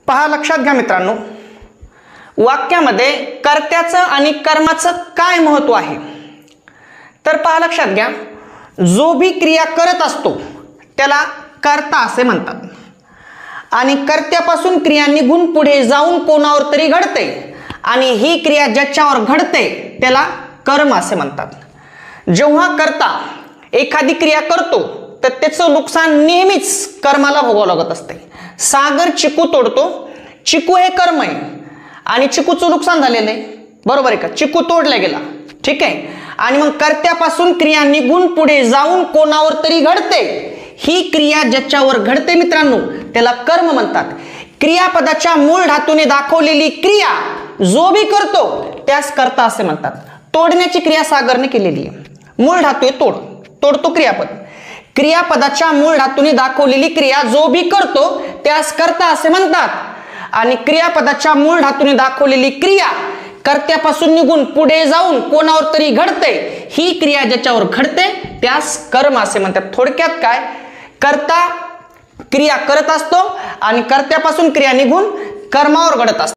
पहा, लक्षात घ्या मित्रांनो, वाक्यामध्ये कर्त्याचं आणि कर्माचं काय महत्व आहे. तर पहा, लक्षात घ्या, जो भी क्रिया करत असतो त्याला कर्ता असे म्हणतात आणि कर्त्यापासून क्रिया निघून पुढे जाऊन कोणावर तरी घडते आणि ही क्रिया ज्याच्यावर घडते त्याला कर्म असे म्हणतात. जेव्हा कर्ता एखादी क्रिया करतो तर त्याचं नुकसान नेहमीच कर्माला भोगावं लागत असते. सागर चिकू तोडतो, चिकू हे कर्म आहे आणि चिकूचं नुकसान झालेलं आहे, बरोबर आहे का. चिकू तोडला गेला, ठीक आहे, आणि मग कर्त्यापासून क्रिया निघून पुढे जाऊन कोणावर तरी घडते, ही क्रिया ज्याच्यावर घडते मित्रांनो त्याला कर्म म्हणतात. क्रियापदाच्या मूळ धातूने दाखवलेली क्रिया जो भी करतो त्यास कर्ता असे म्हणतात. तोडण्याची क्रिया सागरने केलेली आहे, मूळ धातू आहे तोड, तोडतो क्रियापद. क्रियापदाच्या मूळ धातूने दाखवलेली क्रिया जो भी करतो त्यास कर्ता असे म्हणतात आणि क्रियापदाच्या मूळ धातूने दाखवलेली क्रिया कर्त्यापासून निघून पुढे जाऊन कोणावर तरी घडते, ही क्रिया ज्याच्यावर घडते त्यास कर्म असे म्हणतात. थोडक्यात काय, कर्ता क्रिया करत असतो आणि कर्त्यापासून क्रिया निघून कर्मावर घडत असतो.